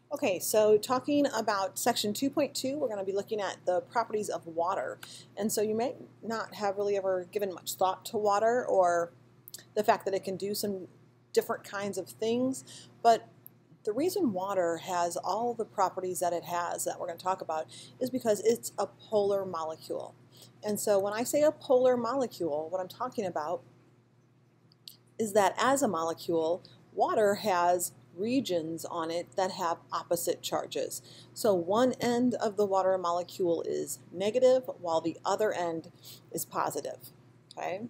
Okay, so talking about section 2.2, we're going to be looking at the properties of water. And so you may not have really ever given much thought to water or the fact that it can do some different kinds of things, but the reason water has all the properties that it has that we're going to talk about is because it's a polar molecule. And so when I say a polar molecule, what I'm talking about is that as a molecule, water has regions on it that have opposite charges. So one end of the water molecule is negative while the other end is positive. Okay?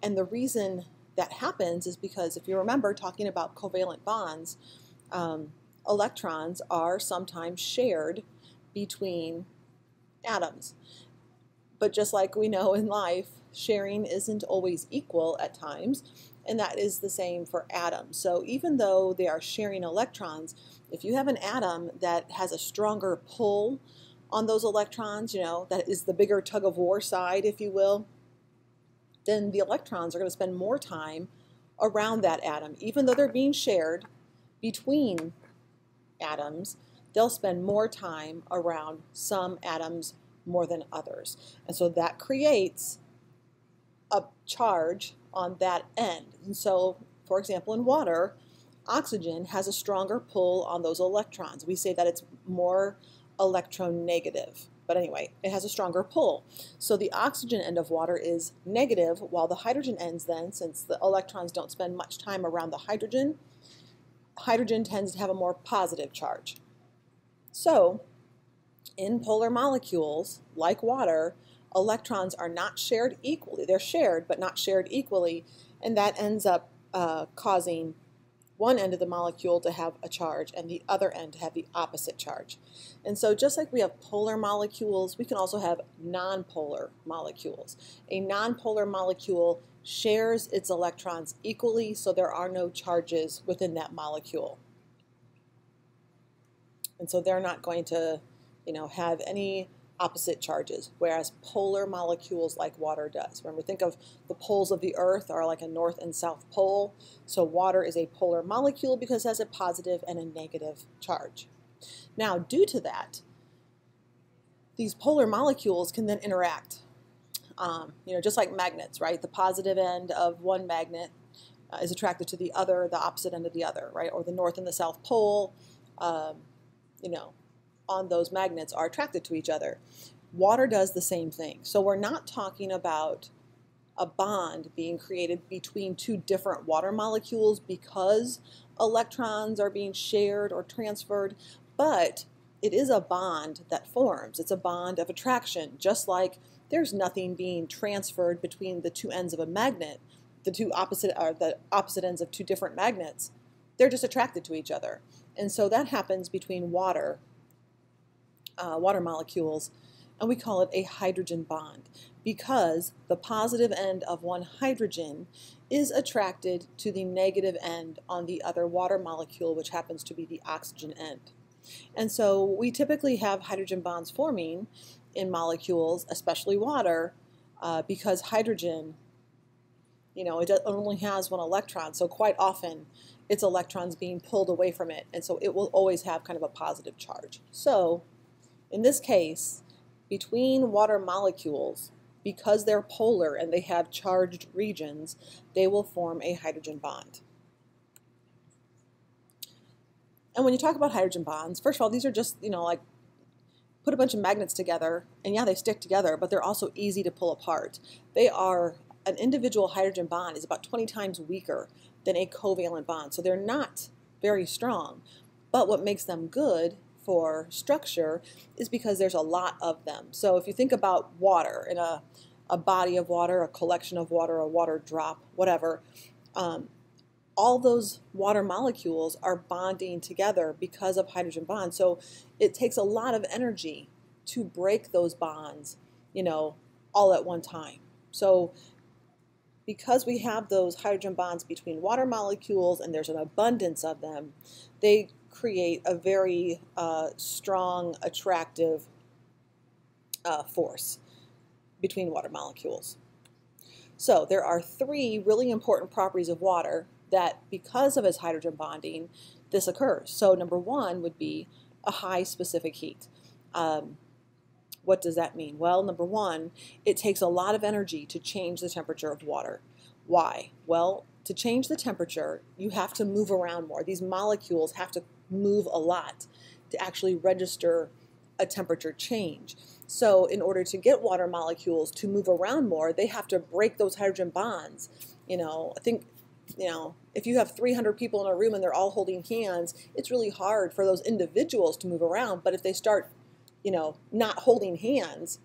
And the reason that happens is because if you remember talking about covalent bonds, electrons are sometimes shared between atoms. But just like we know in life, sharing isn't always equal at times, and that is the same for atoms. So even though they are sharing electrons, if you have an atom that has a stronger pull on those electrons, that is the bigger tug of war side, if you will, then the electrons are going to spend more time around that atom. Even though they're being shared between atoms, they'll spend more time around some atoms more than others. And so that creates a charge on that end. And so, for example, in water, oxygen has a stronger pull on those electrons. We say that it's more electronegative. But anyway, it has a stronger pull. So the oxygen end of water is negative, while the hydrogen ends then, since the electrons don't spend much time around the hydrogen tends to have a more positive charge. So, in polar molecules, like water, electrons are not shared equally. They're shared, but not shared equally, and that ends up causing one end of the molecule to have a charge and the other end to have the opposite charge. And so just like we have polar molecules, we can also have nonpolar molecules. A nonpolar molecule shares its electrons equally, so there are no charges within that molecule. And so they're not going to, have any opposite charges, whereas polar molecules like water does. Remember, think of the poles of the earth are like a north and south pole. So water is a polar molecule because it has a positive and a negative charge. Now, due to that, these polar molecules can then interact. Just like magnets, right? The positive end of one magnet is attracted to the other, the opposite end of the other, right? Or the north and the south pole, on those magnets are attracted to each other. Water does the same thing. So we're not talking about a bond being created between two different water molecules because electrons are being shared or transferred, but it is a bond that forms. It's a bond of attraction, just like there's nothing being transferred between the two ends of a magnet, the opposite ends of two different magnets. They're just attracted to each other. And so that happens between water molecules, and we call it a hydrogen bond because the positive end of one hydrogen is attracted to the negative end on the other water molecule, which happens to be the oxygen end. And so we typically have hydrogen bonds forming in molecules, especially water, because hydrogen, it only has one electron, so quite often its electrons being pulled away from it, and so it will always have kind of a positive charge. So in this case, between water molecules, because they're polar and they have charged regions, they will form a hydrogen bond. And when you talk about hydrogen bonds, first of all, these are just, like put a bunch of magnets together, and yeah, they stick together, but they're also easy to pull apart. An individual hydrogen bond is about 20 times weaker than a covalent bond, so they're not very strong. But what makes them good for structure is because there's a lot of them. So if you think about water in a body of water, a collection of water, a water drop, whatever, all those water molecules are bonding together because of hydrogen bonds. So it takes a lot of energy to break those bonds, all at one time. So because we have those hydrogen bonds between water molecules and there's an abundance of them, they create a very strong, attractive force between water molecules. So there are three really important properties of water that because of its hydrogen bonding, this occurs. So number one would be a high specific heat. What does that mean? Well, number one, it takes a lot of energy to change the temperature of water. Why? Well, to change the temperature, you have to move around more. These molecules have to move a lot to actually register a temperature change. So in order to get water molecules to move around more, they have to break those hydrogen bonds. I think, if you have 300 people in a room and they're all holding hands, it's really hard for those individuals to move around. But if they start, not holding hands,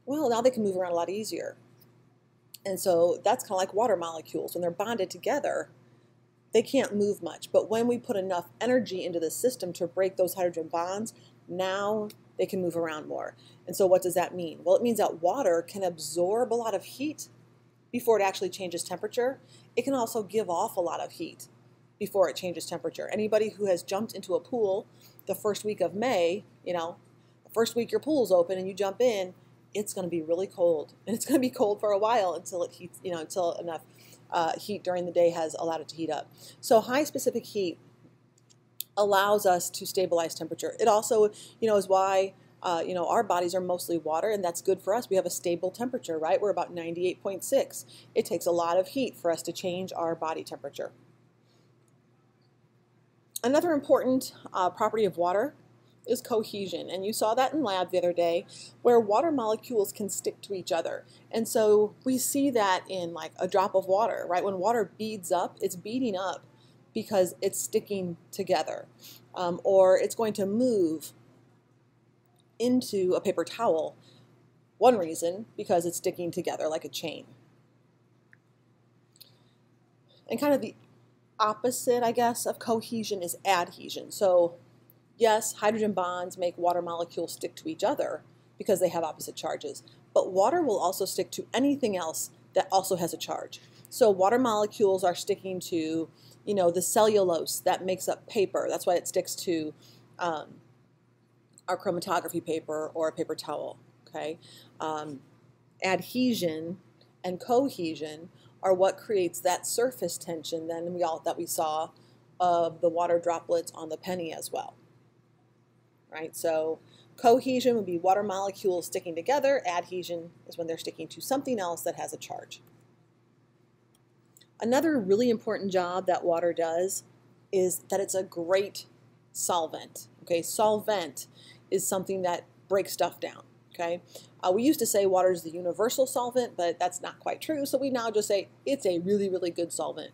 well, now they can move around a lot easier. And so that's kind of like water molecules. When they're bonded together, they can't move much. But when we put enough energy into the system to break those hydrogen bonds, now they can move around more. And so what does that mean? Well, it means that water can absorb a lot of heat before it actually changes temperature. It can also give off a lot of heat before it changes temperature. Anybody who has jumped into a pool the first week of May, the first week your pool's open and you jump in, it's going to be really cold. And it's going to be cold for a while until it heats, until enough heat during the day has allowed it to heat up. So high specific heat allows us to stabilize temperature. It also, is why, our bodies are mostly water, and that's good for us. We have a stable temperature, right? We're about 98.6. It takes a lot of heat for us to change our body temperature. Another important property of water is cohesion, and you saw that in lab the other day, where water molecules can stick to each other. And so we see that in like a drop of water, right? When water beads up, it's beading up because it's sticking together, or it's going to move into a paper towel. One reason, because it's sticking together like a chain. And kind of the opposite, I guess, of cohesion is adhesion. So yes, hydrogen bonds make water molecules stick to each other because they have opposite charges, but water will also stick to anything else that also has a charge. So water molecules are sticking to, the cellulose that makes up paper. That's why it sticks to our chromatography paper or a paper towel, okay? Adhesion and cohesion are what creates that surface tension that we saw of the water droplets on the penny as well, right? So cohesion would be water molecules sticking together. Adhesion is when they're sticking to something else that has a charge. Another really important job that water does is that it's a great solvent, okay? Solvent is something that breaks stuff down, okay? We used to say water is the universal solvent, but that's not quite true, so we now just say it's a really, really good solvent.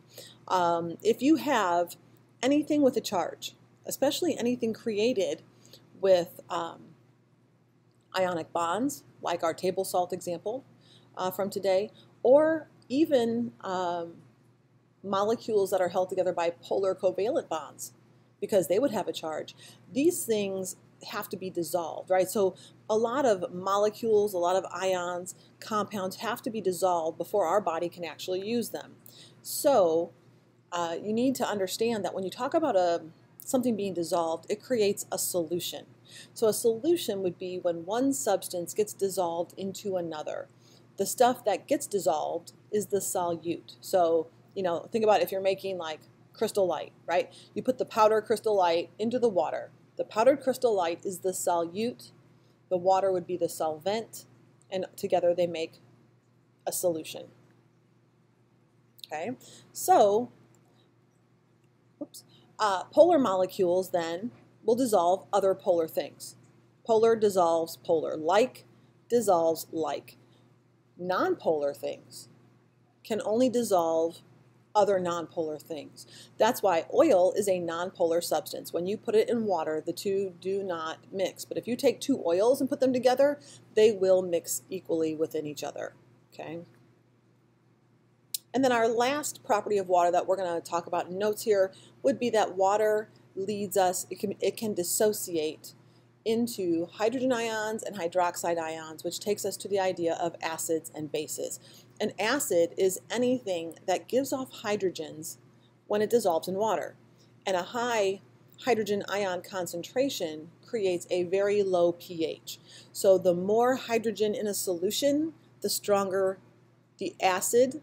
If you have anything with a charge, especially anything created with ionic bonds, like our table salt example from today, or even molecules that are held together by polar covalent bonds, because they would have a charge. These things have to be dissolved, right? So a lot of molecules, a lot of ions, compounds have to be dissolved before our body can actually use them. So you need to understand that when you talk about something being dissolved, it creates a solution. So a solution would be when one substance gets dissolved into another. The stuff that gets dissolved is the solute. So, think about if you're making like crystal light, right? You put the powder crystal light into the water. The powdered crystal light is the solute. The water would be the solvent, and together they make a solution. Okay, so polar molecules then will dissolve other polar things. Polar dissolves polar. Like dissolves like. Non-polar things can only dissolve other nonpolar things. That's why oil is a nonpolar substance. When you put it in water, the two do not mix. But if you take two oils and put them together, they will mix equally within each other. Okay. And then our last property of water that we're going to talk about in notes here would be that water leads us, it can dissociate into hydrogen ions and hydroxide ions, which takes us to the idea of acids and bases. An acid is anything that gives off hydrogens when it dissolves in water. And a high hydrogen ion concentration creates a very low pH. So the more hydrogen in a solution, the stronger the acid,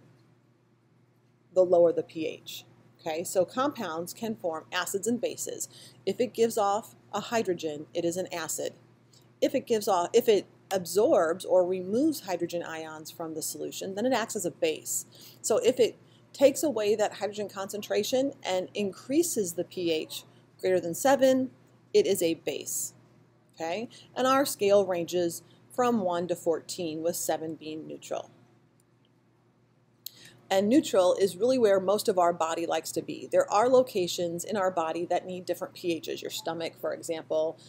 the lower the pH. Okay, so compounds can form acids and bases. If it gives off a hydrogen, it is an acid. If it absorbs or removes hydrogen ions from the solution, then it acts as a base. So if it takes away that hydrogen concentration and increases the pH greater than 7, it is a base. Okay, and our scale ranges from 1 to 14, with 7 being neutral. And neutral is really where most of our body likes to be. There are locations in our body that need different pHs, your stomach, for example,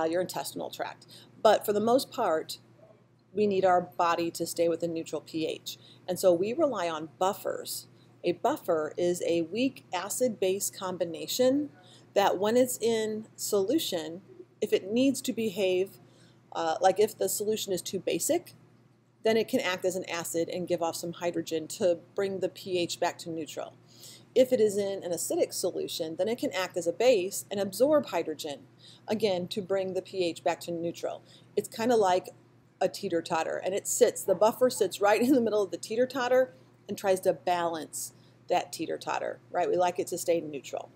your intestinal tract. But for the most part, we need our body to stay with a neutral pH. And so we rely on buffers. A buffer is a weak acid-base combination that when it's in solution, if it needs to behave, like if the solution is too basic, then it can act as an acid and give off some hydrogen to bring the pH back to neutral. If it is in an acidic solution, then it can act as a base and absorb hydrogen, again, to bring the pH back to neutral. It's kind of like a teeter-totter, and the buffer sits right in the middle of the teeter-totter and tries to balance that teeter-totter, right? We like it to stay neutral.